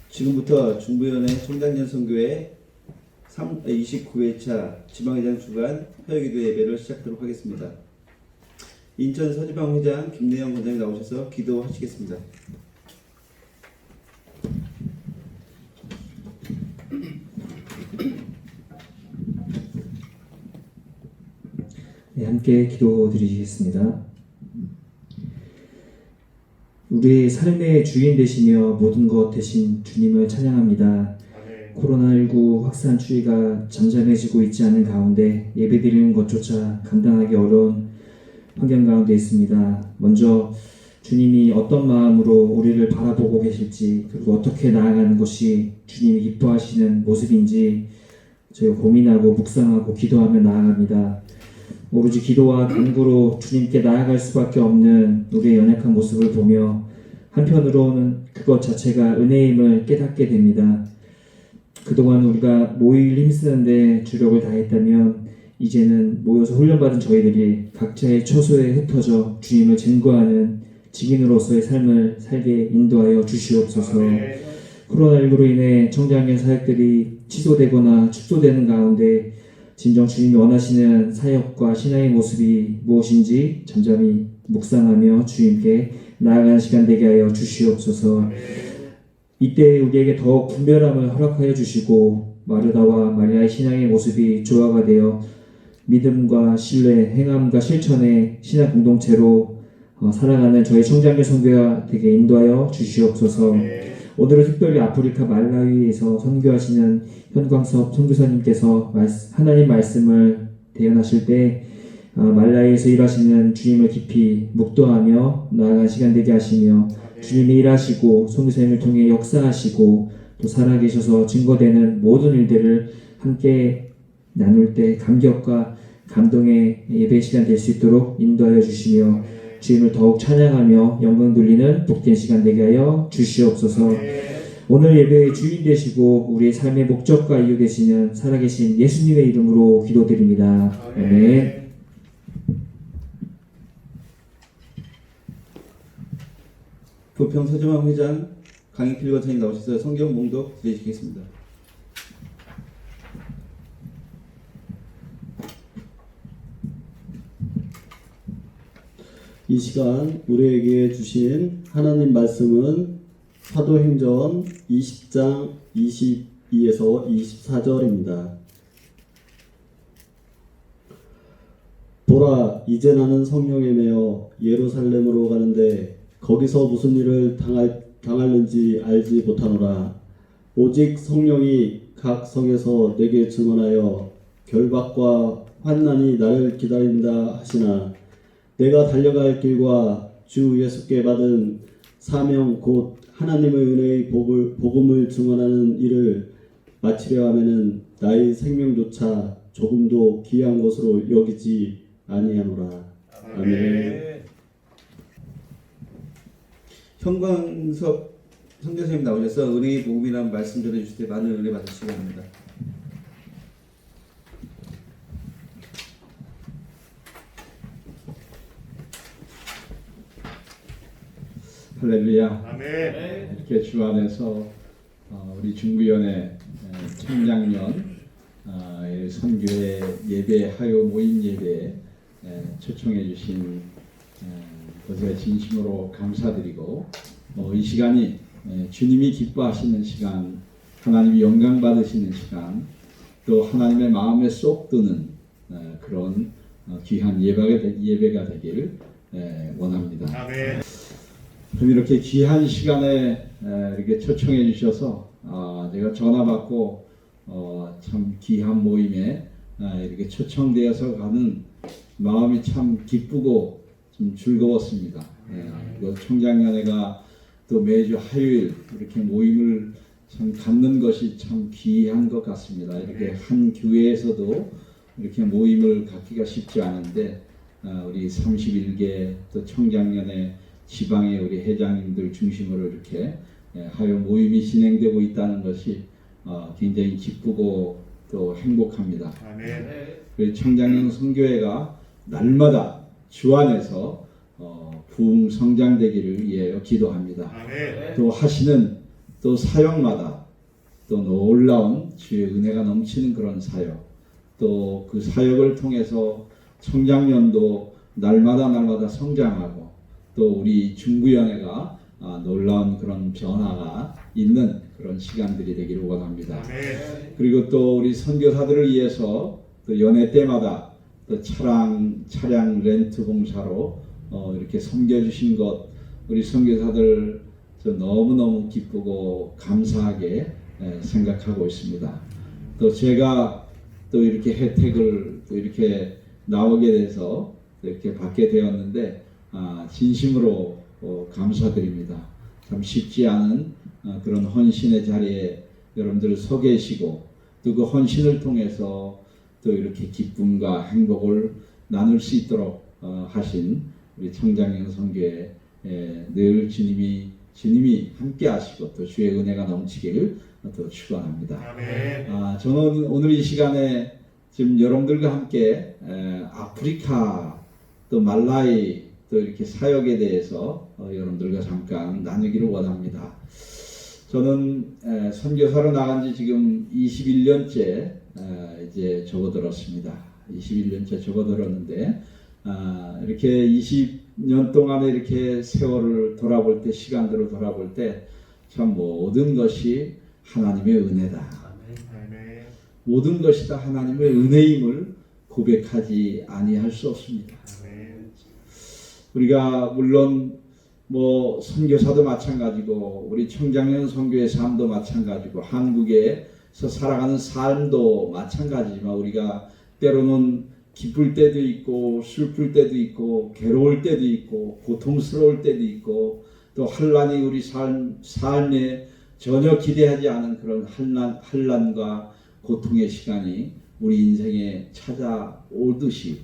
지금부터 중부위원회 총장년 선교회 29회차 지방회장 주간 화요기도 예배를 시작하도록 하겠습니다. 인천 서지방 회장 김내영 원장이 나오셔서 기도하시겠습니다. 네, 함께 기도드리겠습니다. 우리의 삶의 주인 되시며 모든 것 되신 주님을 찬양합니다. 코로나19 확산 추이가 잠잠해지고 있지 않은 가운데 예배드리는 것조차 감당하기 어려운 환경 가운데 있습니다. 먼저 주님이 어떤 마음으로 우리를 바라보고 계실지, 그리고 어떻게 나아가는 것이 주님이 기뻐하시는 모습인지 저희가 고민하고 묵상하고 기도하며 나아갑니다. 오로지 기도와 간구로 주님께 나아갈 수밖에 없는 우리의 연약한 모습을 보며 한편으로는 그것 자체가 은혜임을 깨닫게 됩니다. 그동안 우리가 모일 힘쓰는데 주력을 다했다면 이제는 모여서 훈련받은 저희들이 각자의 처소에 흩어져 주님을 증거하는 증인으로서의 삶을 살게 인도하여 주시옵소서. 코로나19로 인해 청장년 사역들이 취소되거나 축소되는 가운데 진정 주님이 원하시는 사역과 신앙의 모습이 무엇인지 잠잠히 묵상하며 주님께 나아가는 시간 되게 하여 주시옵소서. 이때 우리에게 더욱 분별함을 허락하여 주시고 마르다와 마리아의 신앙의 모습이 조화가 되어 믿음과 신뢰, 행함과 실천의 신앙 공동체로 살아가는 저희 청장년 선교가 되게 인도하여 주시옵소서. 오늘은 특별히 아프리카 말라위에서 선교하시는 현광섭 선교사님께서 하나님 말씀을 대연하실 때 말라위에서 일하시는 주님을 깊이 묵도하며 나아가는 시간 되게 하시며 주님이 일하시고 선교사님을 통해 역사하시고 또 살아계셔서 증거되는 모든 일들을 함께 나눌 때 감격과 감동의 예배 시간 될 수 있도록 인도하여 주시며 주님을 더욱 찬양하며 영광 돌리는 복된 시간 되게 하여 주시옵소서. 오늘 예배의 주인 되시고 우리의 삶의 목적과 이유 되시는 살아계신 예수님의 이름으로 기도드립니다. 아멘. 부평 서지방 회장 강익필 원장이 나오셔서 성경 봉독 드리시겠습니다. 이 시간 우리에게 주신 하나님 말씀은 사도행전 20장 22에서 24절입니다. 보라, 이제 나는 성령에 매여 예루살렘으로 가는데 거기서 무슨 일을 당할는지 알지 못하노라. 오직 성령이 각 성에서 내게 증언하여 결박과 환난이 나를 기다린다 하시나 내가 달려갈 길과 주 예수께 받은 사명 곧 하나님의 은혜의 복음을 증언하는 일을 마치려 하면은 나의 생명조차 조금도 귀한 것으로 여기지 아니하노라. 아멘. 현광섭 선교사님 나오셔서 은혜의 복음이라는 말씀 전해주실 때 많은 은혜 받으시기 바랍니다. 할렐루야. 아멘. 이렇게 주 안에서 우리 중부위원회 청장년 선교회 예배 하요 모임 예배에 초청해 주신 것에 진심으로 감사드리고 이 시간이 주님이 기뻐하시는 시간, 하나님이 영광 받으시는 시간, 또 하나님의 마음에 쏙 드는 그런 귀한 예배가 되기를 원합니다. 아멘. 그럼 이렇게 귀한 시간에 이렇게 초청해 주셔서 제가 전화 받고 참 귀한 모임에 이렇게 초청되어서 가는 마음이 참 기쁘고 좀 즐거웠습니다. 총장년회가 또 매주 화요일 이렇게 모임을 참 갖는 것이 참 귀한 것 같습니다. 이렇게 한 교회에서도 이렇게 모임을 갖기가 쉽지 않은데 우리 31개 또 청장년회 지방의 우리 회장님들 중심으로 이렇게 하여 모임이 진행되고 있다는 것이 굉장히 기쁘고 또 행복합니다. 아멘. 청장년 선교회가 날마다 주 안에서 부흥 성장되기를 위하여 기도합니다. 아멘. 또 하시는 또 사역마다 또 놀라운 주의 은혜가 넘치는 그런 사역, 또 그 사역을 통해서 청장년도 날마다 성장하고 또 우리 중구연회가 놀라운 그런 변화가 있는 그런 시간들이 되기를 원합니다. 그리고 또 우리 선교사들을 위해서 또 연회 때마다 또 차량 렌트 봉사로 이렇게 섬겨주신 것, 우리 선교사들 저 너무너무 기쁘고 감사하게 생각하고 있습니다. 또 제가 또 이렇게 혜택을 또 이렇게 나오게 돼서 이렇게 받게 되었는데 진심으로 감사드립니다. 참 쉽지 않은 그런 헌신의 자리에 여러분들 서 계시고 또 그 헌신을 통해서 또 이렇게 기쁨과 행복을 나눌 수 있도록 하신 우리 청장년 선교에 늘 주님이 함께 하시고 또 주의 은혜가 넘치기를 또 축원합니다. 저는 오늘 이 시간에 지금 여러분들과 함께 아프리카 또 말라이 또 이렇게 사역에 대해서 여러분들과 잠깐 나누기를 원합니다. 저는 선교사로 나간 지 지금 21년째 이제 접어들었습니다. 21년째 접어들었는데 이렇게 20년 동안에 이렇게 세월을 돌아볼 때, 시간들을 돌아볼 때 참 모든 것이 하나님의 은혜다. 모든 것이 다 하나님의 은혜임을 고백하지 아니할 수 없습니다. 우리가 물론 뭐 선교사도 마찬가지고 우리 청장년 선교의 삶도 마찬가지고 한국에서 살아가는 삶도 마찬가지지만 우리가 때로는 기쁠 때도 있고 슬플 때도 있고 괴로울 때도 있고 고통스러울 때도 있고 또 환난이 우리 삶에 전혀 기대하지 않은 그런 환난과 고통의 시간이 우리 인생에 찾아오듯이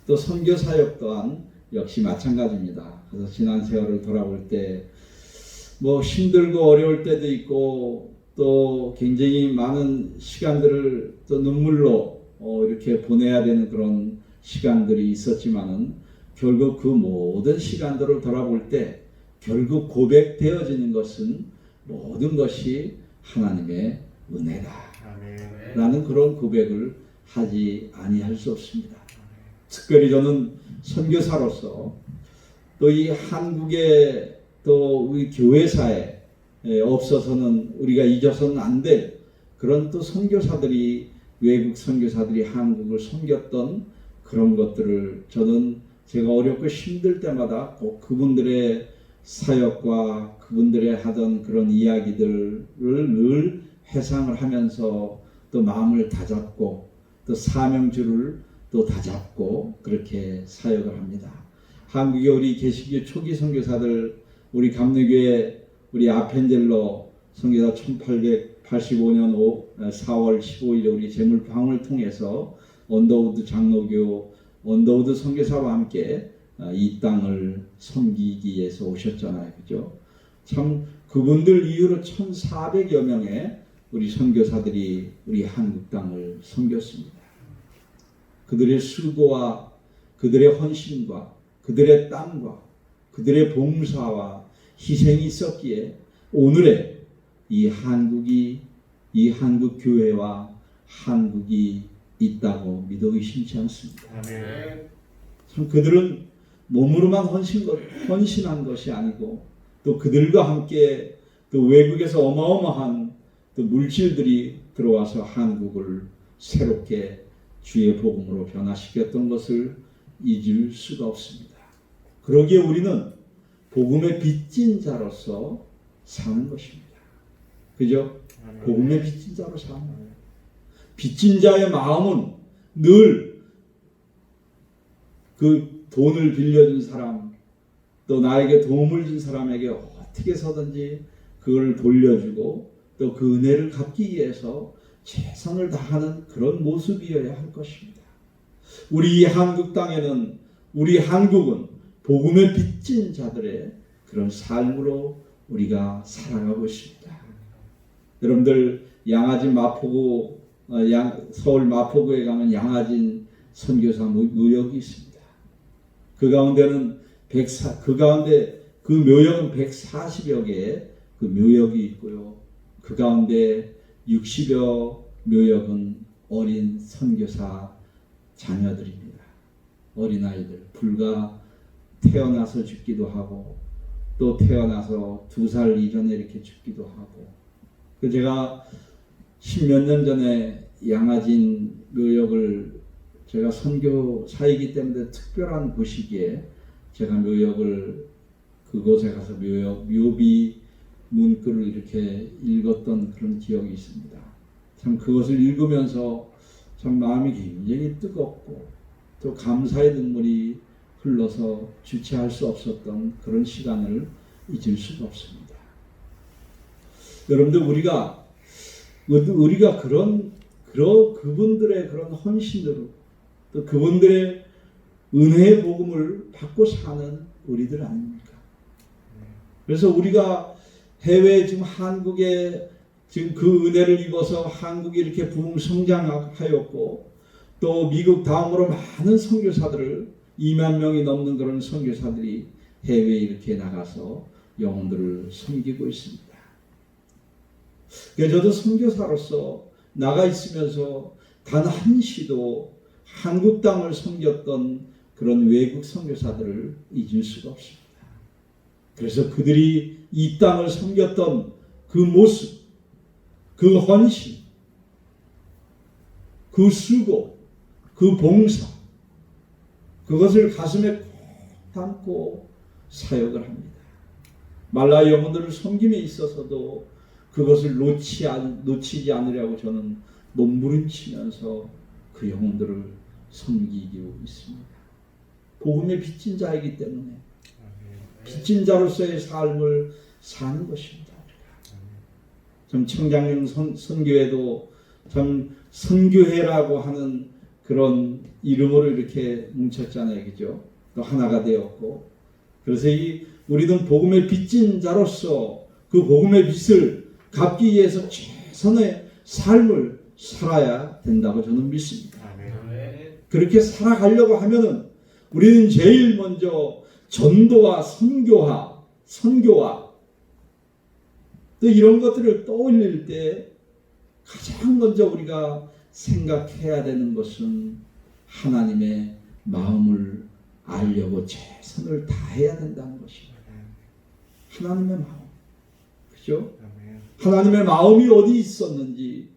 또 선교 사역 또한 역시 마찬가지입니다. 그래서 지난 세월을 돌아볼 때 뭐 힘들고 어려울 때도 있고 또 굉장히 많은 시간들을 또 눈물로 이렇게 보내야 되는 그런 시간들이 있었지만은 결국 그 모든 시간들을 돌아볼 때 결국 고백되어지는 것은 모든 것이 하나님의 은혜다 라는 그런 고백을 하지 아니할 수 없습니다. 특별히 저는 선교사로서 또 이 한국의 또 우리 교회사에 없어서는 우리가 잊어서는 안 될 그런 또 선교사들이 외국 선교사들이 한국을 섬겼던 그런 것들을 저는 제가 어렵고 힘들 때마다 꼭 그분들의 사역과 그분들의 하던 그런 이야기들을 늘 회상을 하면서 또 마음을 다잡고 또 사명주를 또 다잡고 그렇게 사역을 합니다. 한국의 우리 개신교 초기 선교사들 우리 감리교회 우리 아펜젤로 선교사 1885년 4월 15일 우리 제물방을 통해서 언더우드 장로교 언더우드 선교사와 함께 이 땅을 섬기기 위해서 오셨잖아요. 그죠? 참 그분들 이후로 1400여 명의 우리 선교사들이 우리 한국 땅을 섬겼습니다. 그들의 수고와 그들의 헌신과 그들의 땀과 그들의 봉사와 희생이 있었기에 오늘의 이 한국이 이 한국 교회와 한국이 있다고 믿어 의심치 않습니다. 참 그들은 몸으로만 헌신한 것이 아니고 또 그들과 함께 또 외국에서 어마어마한 또 물질들이 들어와서 한국을 새롭게 주의 복음으로 변화시켰던 것을 잊을 수가 없습니다. 그러기에 우리는 복음의 빚진 자로서 사는 것입니다. 그죠? 복음의 빚진 자로 사는 거예요. 빚진 자의 마음은 늘 그 돈을 빌려준 사람 또 나에게 도움을 준 사람에게 어떻게 해서든지 그걸 돌려주고 또 그 은혜를 갚기 위해서 최선을 다하는 그런 모습이어야 할 것입니다. 우리 한국 땅에는 우리 한국은 복음의 빚진 자들의 그런 삶으로 우리가 살아가고 있습니다. 여러분들 양아진 마포구 서울 마포구에 가면 양아진 선교사 묘역이 있습니다. 그 가운데 그 묘역은 140여 개의 그 묘역이 있고요. 그 가운데 60여 묘역은 어린 선교사 자녀들입니다. 어린아이들, 불과 태어나서 죽기도 하고 또 태어나서 2살 이전에 이렇게 죽기도 하고, 그 제가 10몇 년 전에 양아진 묘역을, 제가 선교사이기 때문에 특별한 그 시기에 제가 묘역을, 그곳에 가서 묘비 문구를 이렇게 읽었던 그런 기억이 있습니다. 참 그것을 읽으면서 참 마음이 굉장히 뜨겁고 또 감사의 눈물이 흘러서 주체할 수 없었던 그런 시간을 잊을 수가 없습니다. 여러분들, 우리가 그분들의 그런 헌신으로 또 그분들의 은혜의 복음을 받고 사는 우리들 아닙니까? 그래서 우리가 해외, 지금 한국에 지금 그 은혜를 입어서 한국이 이렇게 부흥 성장하였고, 또 미국 다음으로 많은 선교사들을 2만 명이 넘는 그런 선교사들이 해외에 이렇게 나가서 영혼들을 섬기고 있습니다. 그래서 저도 선교사로서 나가 있으면서 단 한 시도 한국 땅을 섬겼던 그런 외국 선교사들을 잊을 수가 없습니다. 그래서 그들이 이 땅을 섬겼던 그 모습, 그 헌신, 그 수고, 그 봉사, 그것을 가슴에 꼭 담고 사역을 합니다. 말라의 영혼들을 섬김에 있어서도 그것을 놓치지 않으려고 저는 몸부림치면서 그 영혼들을 섬기고 있습니다. 복음의 빚진 자이기 때문에 빚진 자로서의 삶을 사는 것입니다. 참 청장령 선교회도 참 선교회라고 하는 그런 이름으로 이렇게 뭉쳤잖아요, 그죠? 또 하나가 되었고, 그래서 우리는 복음의 빚진 자로서 그 복음의 빚을 갚기 위해서 최선의 삶을 살아야 된다고 저는 믿습니다. 그렇게 살아가려고 하면은 우리는 제일 먼저 전도와 선교와 또 이런 것들을 떠올릴 때 가장 먼저 우리가 생각해야 되는 것은 하나님의 마음을 알려고 최선을 다해야 된다는 것입니다. 하나님의 마음, 그죠? 하나님의 마음이 어디 있었는지,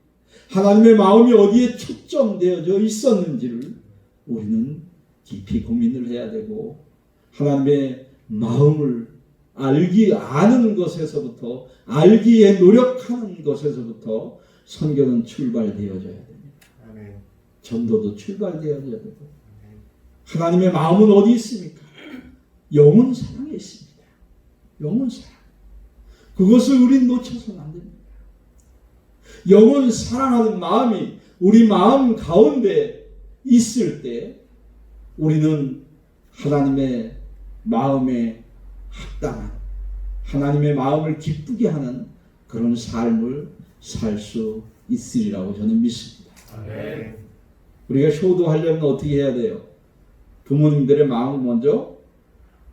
하나님의 마음이 어디에 초점되어져 있었는지를 우리는 깊이 고민을 해야 되고, 하나님의 마음을 아는 것에서부터, 알기에 노력하는 것에서부터 선교는 출발되어져야 됩니다. 전도도 출발되어져야 되고, 하나님의 마음은 어디 있습니까? 영혼 사랑에 있습니다. 영혼 사랑. 그것을 우린 놓쳐서는 안 됩니다. 영혼 사랑하는 마음이 우리 마음 가운데 있을 때 우리는 하나님의 마음에 합당한, 하나님의 마음을 기쁘게 하는 그런 삶을 살 수 있으리라고 저는 믿습니다. 우리가 효도하려면 어떻게 해야 돼요? 부모님들의 마음을 먼저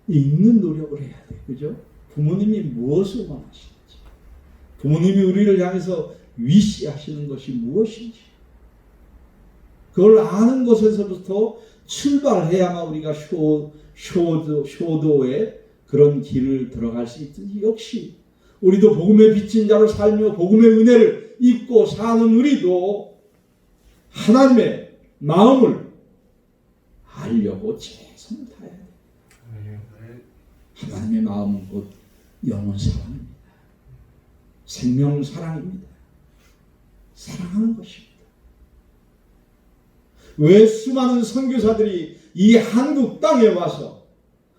읽는 노력을 해야 돼요. 그죠? 부모님이 무엇을 원하시는지, 부모님이 우리를 향해서 위시하시는 것이 무엇인지, 그걸 아는 것에서부터 출발해야만 우리가 효도의 그런 길을 들어갈 수 있듯이, 역시 우리도 복음의 빚진 자로 살며 복음의 은혜를 입고 사는 우리도 하나님의 마음을 알려고 최선을 다해야 돼요. 하나님의 마음은 곧 영혼 사랑입니다. 생명 사랑입니다. 사랑하는 것입니다. 왜 수많은 선교사들이 이 한국 땅에 와서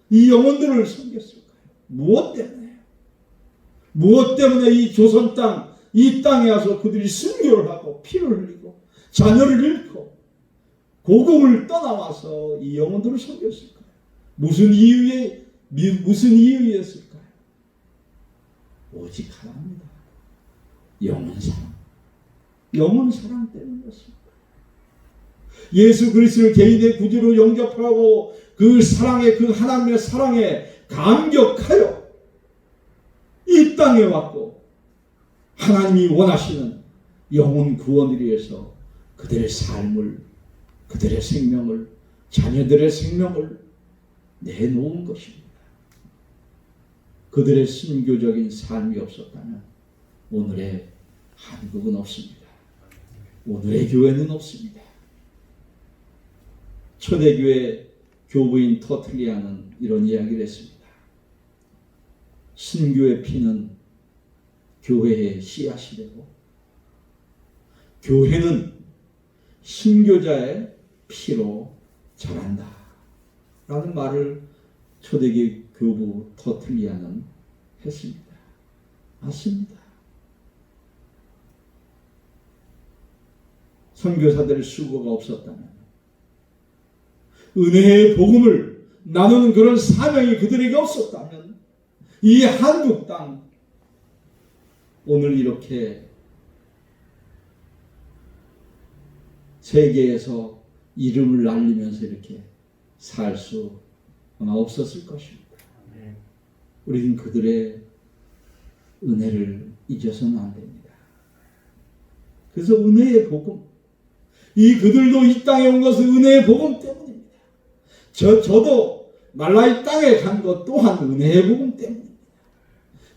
이 영혼들을 섬겼을까요? 무엇 때문에요? 무엇 때문에 이 조선 땅, 이 땅에 와서 그들이 순교를 하고 피를 흘리고 자녀를 잃고 고국을 떠나와서 이 영혼들을 섬겼을까요? 무슨 이유였을까요? 오직 하나입니다. 영혼 사랑. 영혼 사랑 때문이었습니다. 예수 그리스도를 개인의 구주로 영접하고 그 사랑에, 그 하나님의 사랑에 감격하여 이 이 땅에 왔고 하나님이 원하시는 영혼 구원을 위해서 그들의 삶을, 그들의 생명을, 자녀들의 생명을 내놓은 것입니다. 그들의 순교적인 삶이 없었다면 오늘의 한국은 없습니다. 오늘의 교회는 없습니다. 초대교회 교부인 터틀리아는 이런 이야기를 했습니다. 순교의 피는 교회의 씨앗이 되고 교회는 순교자의 피로 자란다 라는 말을 초대교회 교부 터틀리아는 했습니다. 맞습니다. 선교사들의 수고가 없었다면, 은혜의 복음을 나누는 그런 사명이 그들에게 없었다면, 이 한국 땅 오늘 이렇게 세계에서 이름을 날리면서 이렇게 살 수 아마 없었을 것입니다. 우리는 그들의 은혜를 잊어서는 안 됩니다. 그래서 은혜의 복음, 이 그들도 이 땅에 온 것은 은혜의 복음 때문입니다. 저도 말라이 땅에 간 것 또한 은혜의 복음 때문입니다.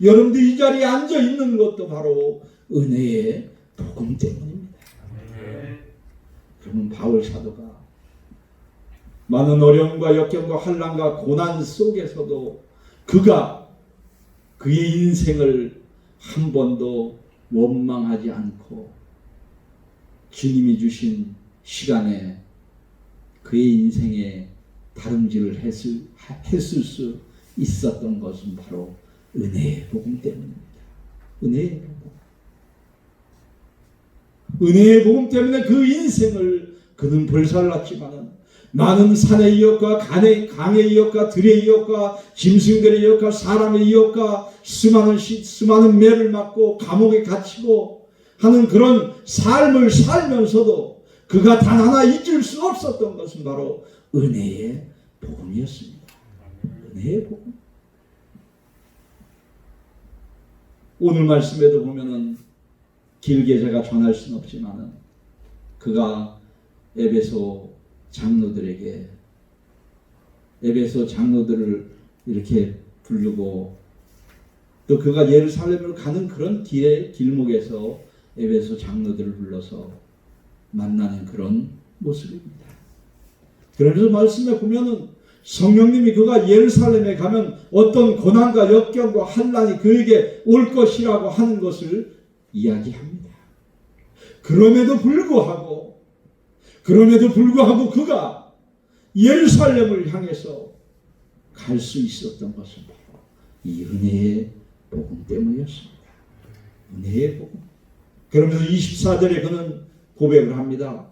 여러분들 이 자리에 앉아 있는 것도 바로 은혜의 복음 때문입니다. 그러면 바울 사도가 많은 어려움과 역경과 환난과 고난 속에서도 그가 그의 인생을 한 번도 원망하지 않고 주님이 주신 시간에 그의 인생에 다름질을 했을 수 있었던 것은 바로 은혜의 복음 때문입니다. 은혜의 복음. 은혜의 복음 때문에 그 인생을 그는 불살랐지만은 많은 산의 이역과 강의 이역과 들의 이역과 짐승들의 이역과 사람의 이역과 수많은 매를 맞고 감옥에 gat히고 하는 그런 삶을 살면서도 그가 단 하나 잊을 수 없었던 것은 바로 은혜의 복음이었습니다. 은혜의 복음. 오늘 말씀에도 보면은 길게 제가 전할 수는 없지만은 그가 에베소 장로들을 이렇게 부르고 또 그가 예루살렘으로 가는 그런 길목에서 에베소 장로들을 불러서 만나는 그런 모습입니다. 그래서 말씀에 보면은 성령님이 그가 예루살렘에 가면 어떤 고난과 역경과 환난이 그에게 올 것이라고 하는 것을 이야기합니다. 그럼에도 불구하고 그가 예루살렘을 향해서 갈 수 있었던 것은 바로 이 은혜의 복음 때문이었습니다. 은혜의 복음. 그러면서 24절에 그는 고백을 합니다.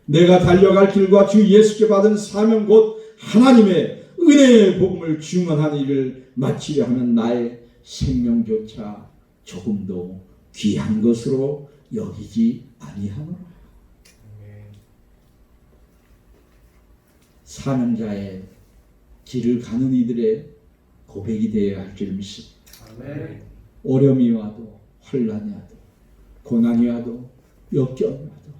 내가 달려갈 길과 주 예수께 받은 사명 곧 하나님의 은혜의 복음을 증언하는 일을 마치려 하면 나의 생명조차 조금도 귀한 것으로 여기지 아니하노라. 사명자의 길을 가는 이들의 고백이 되어야 할 줄 믿습니다. 아멘. 어려움이 와도 환난이 와도 고난이 와도 역경이 와도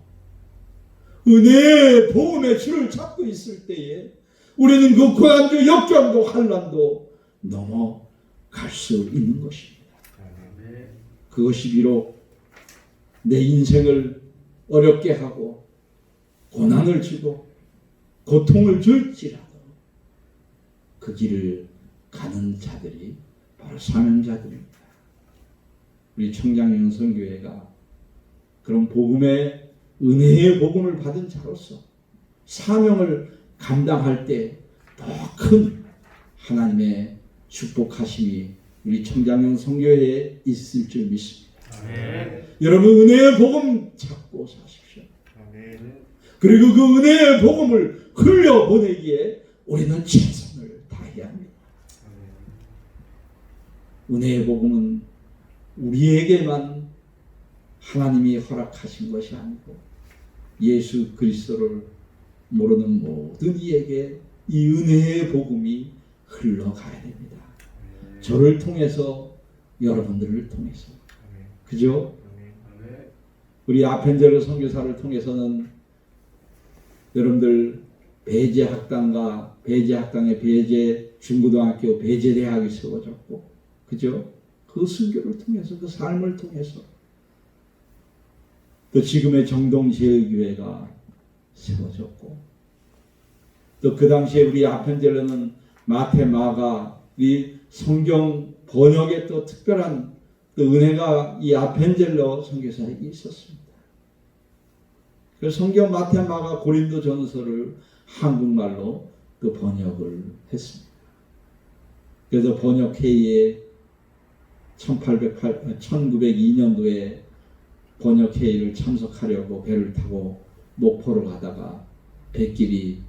은혜의 복음의 줄을 잡고 있을 때에 우리는 그 고난도 역경도 환난도 넘어갈 수 있는 것입니다. 아멘. 그것이 비록 내 인생을 어렵게 하고 고난을 주고 고통을 줄지라도 그 길을 가는 자들이 바로 사명자들입니다. 우리 청장영 선교회가 그런 복음의 은혜의 복음을 받은 자로서 사명을 감당할 때 더 큰 하나님의 축복하심이 우리 청장영 선교회에 있을 줄 믿습니다. 아멘. 여러분 은혜의 복음 잡고 사십시오. 아멘. 그리고 그 은혜의 복음을 흘려보내기에 우리는 최선을 다해야 합니다. 은혜의 복음은 우리에게만 하나님이 허락하신 것이 아니고 예수 그리스도를 모르는 모든 이에게 이 은혜의 복음이 흘러가야 됩니다. 저를 통해서 여러분들을 통해서. 그죠? 우리 아펜젤러 선교사를 통해서는 여러분들 배제학당과 배제학당의 배제 중고등학교 배제대학이 세워졌고, 그죠? 그 순교를 통해서, 그 삶을 통해서 또 지금의 정동제일교회가 세워졌고, 또 그 당시에 우리 아펜젤러는 마태, 마가 이 성경 번역에 또 특별한 또 은혜가 이 아펜젤러 선교사에게 있었습니다. 그래서 성경 마태, 마가, 고린도 전서를 한국말로 또 번역을 했습니다. 그래서 번역회의에 1902년도에 번역회의를 참석하려고 배를 타고 목포로 가다가 배길이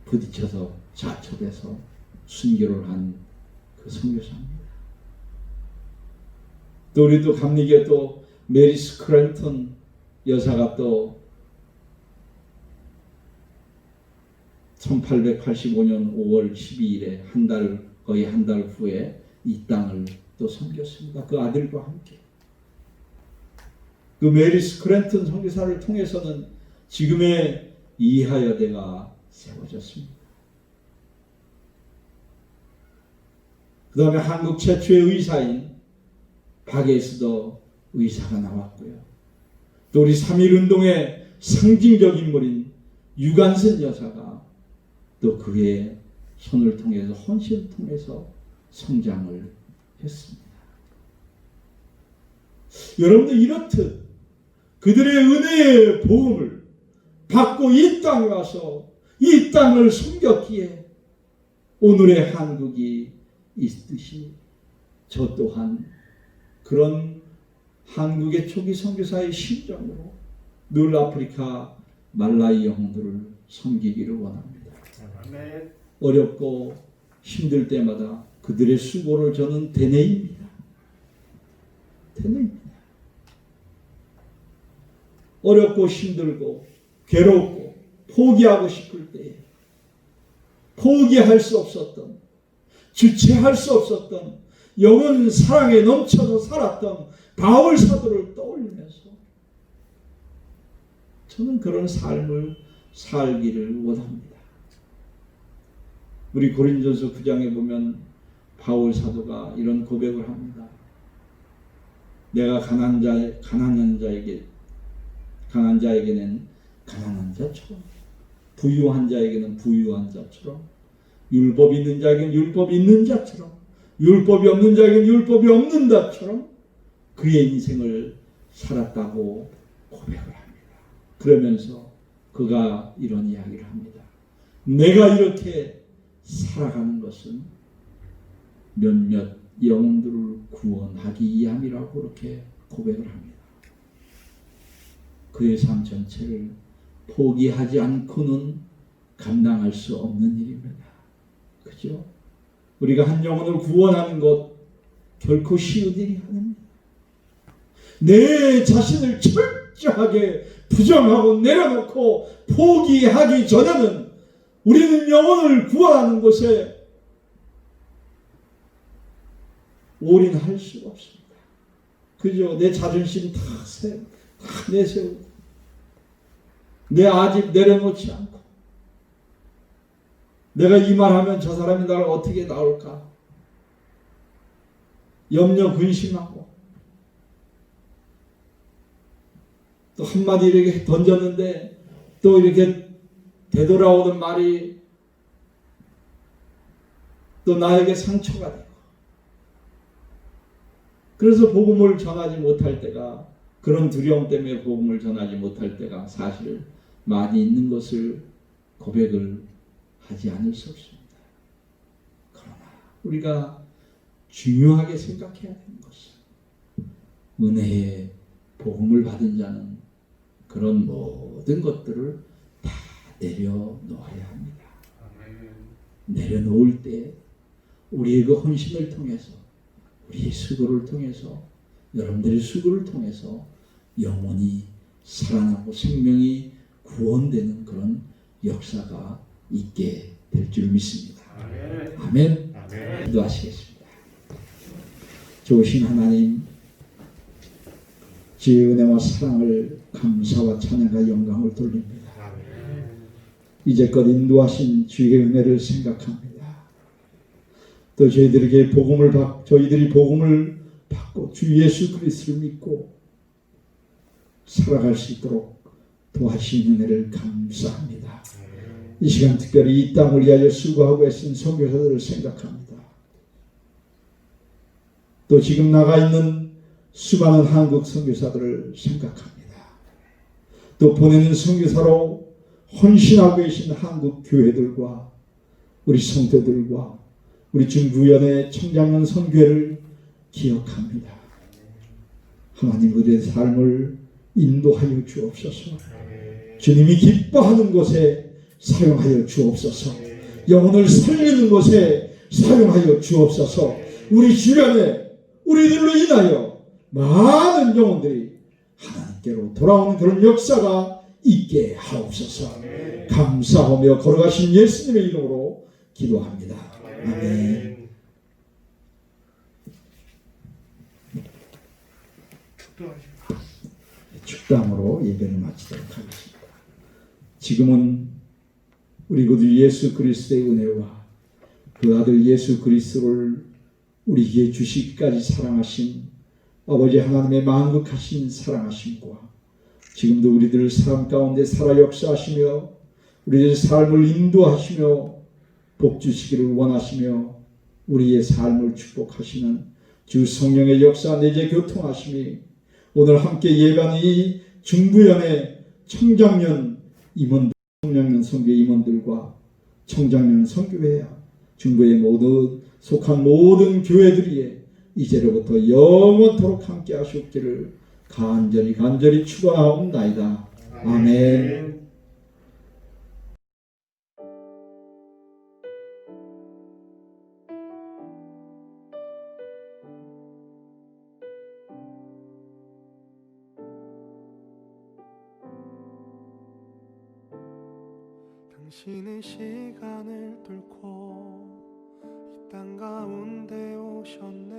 부딪혀서 자초돼서 순교를 한 그 선교사입니다. 또 우리 또 감리교회 또 메리 스크랜턴 여사가 또 1885년 5월 12일에 거의 한 달 후에 이 땅을 또 섬겼습니다. 그 아들과 함께. 그 메리 스크랜턴 선교사를 통해서는 지금의 이하여대가 세워졌습니다. 그 다음에 한국 최초의 의사인 박예수도 의사가 나왔고요. 또 우리 3.1운동의 상징적 인물인 유관순 여사가 또 그의 손을 통해서 헌신을 통해서 성장을 했습니다. 여러분들 이렇듯 그들의 은혜의 복음을 받고 이 땅에 와서 이 땅을 섬겼기에 오늘의 한국이 있듯이 저 또한 그런 한국의 초기 선교사의 심정으로 늘 아프리카 말라이 영혼들을 섬기기를 원합니다. 어렵고 힘들 때마다 그들의 수고를 저는 되뇌입니다. 어렵고 힘들고 괴롭고 포기하고 싶을 때에 포기할 수 없었던, 주체할 수 없었던, 영혼 사랑에 넘쳐서 살았던 바울 사도를 떠올리면서 저는 그런 삶을 살기를 원합니다. 우리 고린도전서 9장에 보면 바울 사도가 이런 고백을 합니다. 내가 가난한 자에게는 가난한 자처럼, 부유한 자에게는 부유한 자처럼, 율법 있는 자에게는 율법 있는 자처럼, 율법이 없는 자에게는 율법이 없는 자처럼 그의 인생을 살았다고 고백을 합니다. 그러면서 그가 이런 이야기를 합니다. 내가 이렇게 살아가는 것은 몇몇 영혼들을 구원하기 위함이라고 그렇게 고백을 합니다. 그의 삶 전체를 포기하지 않고는 감당할 수 없는 일입니다. 그죠? 우리가 한 영혼을 구원하는 것 결코 쉬운 일이 아닙니다. 내 자신을 철저하게 부정하고 내려놓고 포기하기 전에는 우리는 영혼을 구원하는 것에 올인할 수가 없습니다. 그죠? 내 자존심 다 내세우고 내 아집 내려놓지 않고 내가 이 말하면 저 사람이 나를 어떻게 나올까 염려 근심하고 또 한마디 이렇게 던졌는데 또 이렇게 되돌아오는 말이 또 나에게 상처가 되고 그래서 복음을 전하지 못할 때가 그런 두려움 때문에 복음을 전하지 못할 때가 사실 많이 있는 것을 고백을 하지 않을 수 없습니다. 그러나 우리가 중요하게 생각해야 되는 것은 은혜의 복음을 받은 자는 그런 모든 것들을 다 내려놓아야 합니다. 내려놓을 때 우리의 그 헌신을 통해서 우리의 수고를 통해서 여러분들의 수고를 통해서 영혼이 살아나고 생명이 구원되는 그런 역사가 있게 될 줄 믿습니다. 아멘. 기도하시겠습니다. 좋으신 하나님, 주의 은혜와 사랑을 감사와 찬양과 영광을 돌립니다. 이제껏 인도하신 주의 은혜를 생각합니다. 또 저희들이 복음을 받고 주 예수 그리스도를 믿고 살아갈 수 있도록 도와주신 은혜를 감사합니다. 이 시간 특별히 이 땅을 위하여 수고하고 애쓴 선교사들을 생각합니다. 또 지금 나가 있는 수많은 한국 선교사들을 생각합니다. 또 보내는 선교사로 헌신하고 계신 한국 교회들과 우리 성도들과 우리 중부연의 청장년 선교회를 기억합니다. 하나님, 우리의 삶을 인도하여 주옵소서. 주님이 기뻐하는 곳에 사용하여 주옵소서. 영혼을 살리는 곳에 사용하여 주옵소서. 우리 주변에 우리들로 인하여 많은 영혼들이 하나님께로 돌아오는 그런 역사가 있게 하옵소서. 감사하며 걸어가신 예수님의 이름으로 기도합니다. 아멘. 축담으로 예배를 마치도록 하겠습니다. 지금은 우리 구주 예수 그리스도의 은혜와 그 아들 예수 그리스도를 우리에게 주시기까지 사랑하신 아버지 하나님의 만극하신 사랑하심과 지금도 우리들 삶 가운데 살아 역사하시며 우리의 삶을 인도하시며 복 주시기를 원하시며 우리의 삶을 축복하시는 주 성령의 역사 내재 교통하심이 오늘 함께 예배하는 이 중부연의 청장년 임원들, 청장년 선교 임원들과 청장년 선교회야 중부에 모두 속한 모든 교회들이 이제로부터 영원토록 함께 하시옵기를 간절히 축원하옵나이다. 아멘. 당신은 시간을 뚫고 이 땅 가운데 오셨네.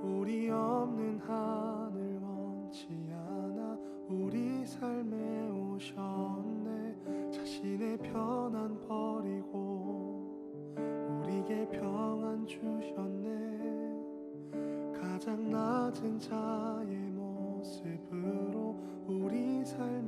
우리 없는 하늘 원치 않아 우리 삶에 오셨네. 자신의 편안 버리고 우리에게 평안 주셨네. 가장 낮은 자의 모습으로 우리 삶